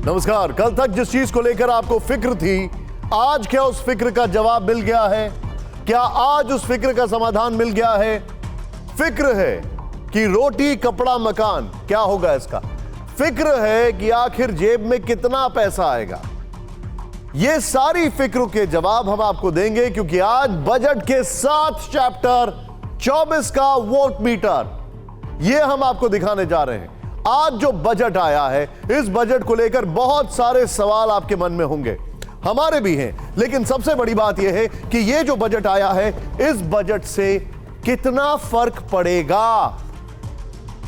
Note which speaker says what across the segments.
Speaker 1: नमस्कार। कल तक जिस चीज को लेकर आपको फिक्र थी, आज क्या उस फिक्र का जवाब मिल गया है? क्या आज उस फिक्र का समाधान मिल गया है? फिक्र है कि रोटी कपड़ा मकान, क्या होगा इसका? फिक्र है कि आखिर जेब में कितना पैसा आएगा? ये सारी फिक्र के जवाब हम आपको देंगे, क्योंकि आज बजट के 7 चैप्टर 24 का वोट मीटर, ये हम आपको दिखाने जा रहे हैं। आज जो बजट आया है, इस बजट को लेकर बहुत सारे सवाल आपके मन में होंगे, हमारे भी हैं, लेकिन सबसे बड़ी बात यह है कि ये जो बजट आया है, इस बजट से कितना फर्क पड़ेगा?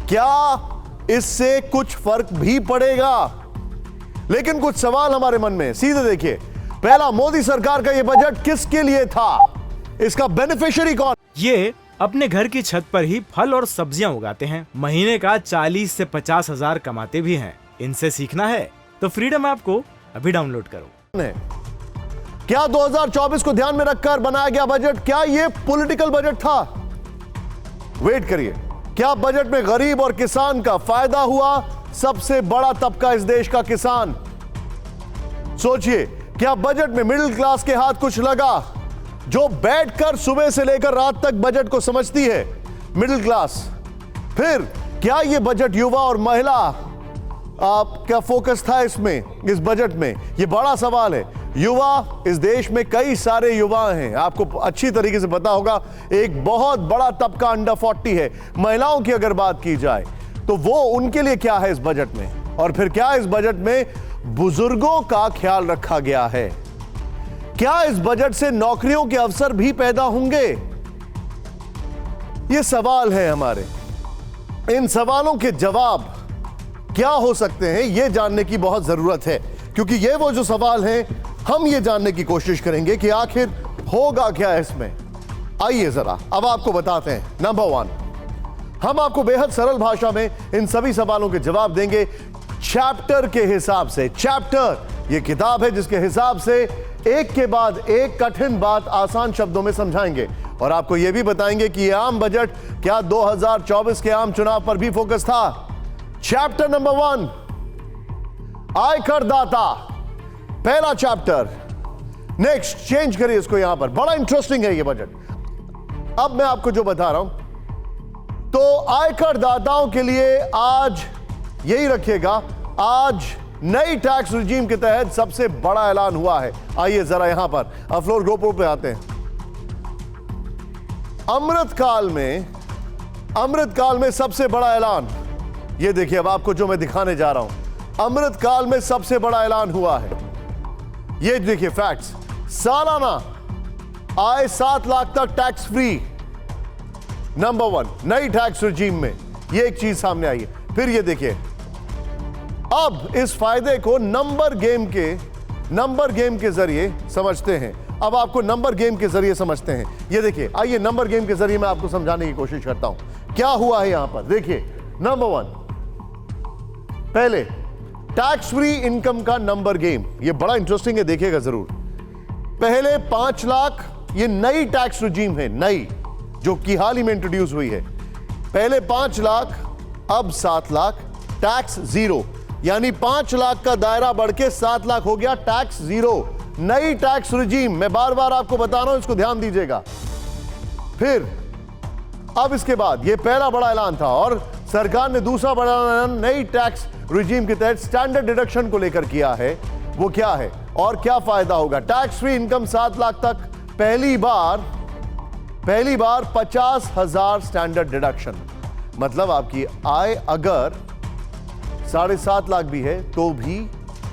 Speaker 1: क्या इससे कुछ फर्क भी पड़ेगा? लेकिन कुछ सवाल हमारे मन में, सीधे देखिए। पहला, मोदी सरकार का यह बजट किसके लिए था? इसका बेनिफिशियरी कौन?
Speaker 2: ये अपने घर की छत पर ही फल और सब्जियां उगाते हैं, महीने का 40 से 50 हजार कमाते भी हैं। इनसे सीखना है तो फ्रीडम ऐप को अभी डाउनलोड करो।
Speaker 1: क्या 2024 को ध्यान में रखकर बनाया गया बजट, क्या यह पॉलिटिकल बजट था? वेट करिए। क्या बजट में गरीब और किसान का फायदा हुआ? सबसे बड़ा तबका इस देश का किसान। सोचिए, क्या बजट में मिडिल क्लास के हाथ कुछ लगा, जो बैठकर सुबह से लेकर रात तक बजट को समझती है? Middle class. फिर क्या यह बजट युवा और महिला आपका फोकस था इसमें, इस बजट में? यह बड़ा सवाल है। युवा, इस देश में कई सारे युवा हैं, आपको अच्छी तरीके से पता होगा। एक बहुत बड़ा तबका अंडर 40 है। महिलाओं की अगर बात की जाए तो वो, उनके लिए क्या है इस बजट में? और फिर क्या इस बजट में बुजुर्गों का ख्याल रखा गया है? क्या इस बजट से नौकरियों के अवसर भी पैदा होंगे? ये सवाल है हमारे। इन सवालों के जवाब क्या हो सकते हैं, यह जानने की बहुत जरूरत है, क्योंकि ये वो जो सवाल हैं, हम ये जानने की कोशिश करेंगे कि आखिर होगा क्या इसमें। आइए जरा अब आपको बताते हैं। नंबर 1, हम आपको बेहद सरल भाषा में इन सभी सवालों के जवाब देंगे चैप्टर के हिसाब से। चैप्टर ये किताब है जिसके हिसाब से एक के बाद एक कठिन बात आसान शब्दों में समझाएंगे, और आपको यह भी बताएंगे कि यह आम बजट क्या 2024 के आम चुनाव पर भी फोकस था। चैप्टर नंबर 1, आयकर दाता, पहला चैप्टर। नेक्स्ट, चेंज करिए इसको, यहां पर बड़ा इंटरेस्टिंग है ये बजट। अब मैं आपको जो बता रहा हूं, तो आयकर दाताओं के लिए आज यही रखिएगा, आज नई टैक्स रिजीम के तहत सबसे बड़ा ऐलान हुआ है। आइए जरा यहां पर फ्लोर गोप्रो पे आते हैं। अमृतकाल में सबसे बड़ा ऐलान, ये देखिए, अब आपको जो मैं दिखाने जा रहा हूं, अमृतकाल में सबसे बड़ा ऐलान हुआ है। ये देखिए फैक्ट्स। सालाना आय 7 लाख तक टैक्स फ्री, नंबर 1 नई टैक्स रिजीम में, ये एक चीज सामने आई है। फिर ये देखिए, अब इस फायदे को नंबर गेम के जरिए समझते हैं। अब आपको नंबर गेम के जरिए समझते हैं। ये देखिए, आइए नंबर गेम के जरिए मैं आपको समझाने की कोशिश करता हूं क्या हुआ है यहां पर। देखिए, नंबर 1, पहले टैक्स फ्री इनकम का नंबर गेम, ये बड़ा इंटरेस्टिंग है, देखिएगा जरूर। पहले 5 लाख, ये नई टैक्स रिजीम है, नई, जो कि हाल ही में इंट्रोड्यूस हुई है। पहले 5 लाख, अब 7 लाख, टैक्स जीरो, यानी 5 लाख का दायरा बढ़ के 7 लाख हो गया, टैक्स जीरो, नई टैक्स रिजीम। मैं बार बार आपको बता रहा हूं, इसको ध्यान दीजिएगा। फिर अब इसके बाद ये पहला बड़ा ऐलान था, और सरकार ने दूसरा बड़ा ऐलान नई टैक्स रिजीम के तहत स्टैंडर्ड डिडक्शन को लेकर किया है। वो क्या है और क्या फायदा होगा? टैक्स फ्री इनकम 7 लाख तक, पहली बार 50,000 स्टैंडर्ड डिडक्शन, मतलब आपकी आय अगर 7.5 लाख भी है तो भी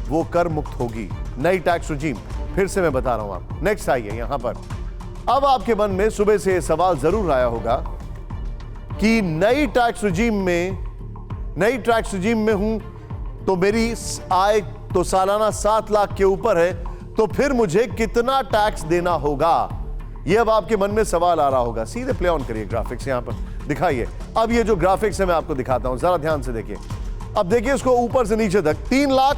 Speaker 1: वो कर मुक्त होगी। नई टैक्स रिजीम, फिर से मैं बता रहा हूं आपको। नेक्स्ट आइए यहां पर। अब आपके मन में सुबह से सवाल जरूर आया होगा कि नई टैक्स रिजीम में हूं तो मेरी आय तो सालाना 7 लाख के ऊपर है, तो फिर मुझे कितना टैक्स देना होगा? यह अब आपके मन में सवाल आ रहा होगा। सीधे प्ले ऑन करिए ग्राफिक्स, यहां पर दिखाइए। अब ये जो ग्राफिक्स है मैं आपको दिखाता हूं, जरा ध्यान से देखिए। अब देखिए इसको ऊपर से नीचे तक, 3 लाख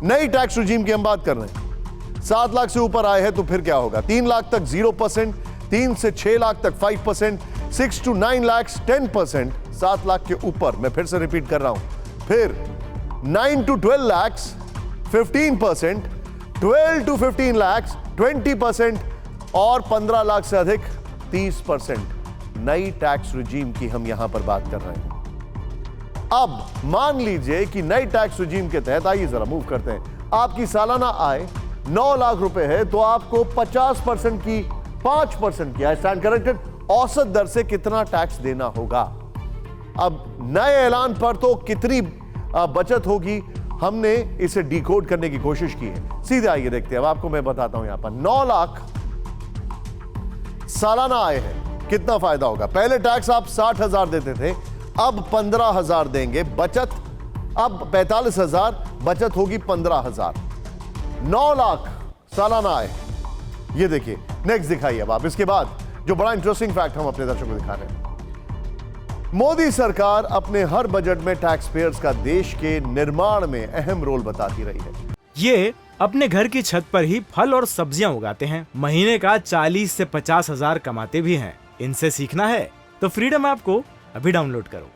Speaker 1: नई टैक्स रिजीम की हम बात कर रहे हैं। 7 लाख से ऊपर आए हैं तो फिर क्या होगा? 3 लाख तक 0%, 3 से 6 लाख तक 5%, 6 to 9 lakhs 10%, 7 लाख के ऊपर, मैं फिर से रिपीट कर रहा हूं। फिर 9 to 12 lakhs 15%, 12 to 15 lakhs 20% और 15 लाख से अधिक 30%। नई टैक्स रिजीम की हम यहां पर बात कर रहे हैं। अब मान लीजिए कि नई टैक्स रिजीम के तहत, आइए जरा मूव करते हैं, आपकी सालाना आय 9 लाख रुपए है तो आपको 50% की 5% की, आई स्टैंड करेक्टेड, औसत दर से कितना टैक्स देना होगा। अब नए ऐलान पर तो कितनी बचत होगी, हमने इसे डिकोड करने की कोशिश की है। सीधे आइए देखते हैं, अब आपको मैं बताता हूं। यहां पर 9 लाख सालाना आय है, कितना फायदा होगा। पहले टैक्स आप 60,000 देते थे, अब 15,000 देंगे। बचत अब 45,000, बचत होगी 15,000। 9 लाख सालाना आय, ये देखिए। नेक्स्ट दिखाइए अब आप, इसके बाद जो बड़ा इंटरेस्टिंग फैक्ट हम अपने दर्शकों को दिखा रहे हैं। मोदी सरकार अपने हर बजट में टैक्स पेयर्स का देश के निर्माण में अहम रोल बताती रही है।
Speaker 2: ये अपने घर की छत पर ही फल और सब्जियां उगाते हैं, महीने का 40 से 50 हजार कमाते भी हैं। इनसे सीखना है तो फ्रीडम ऐप को अभी डाउनलोड करो।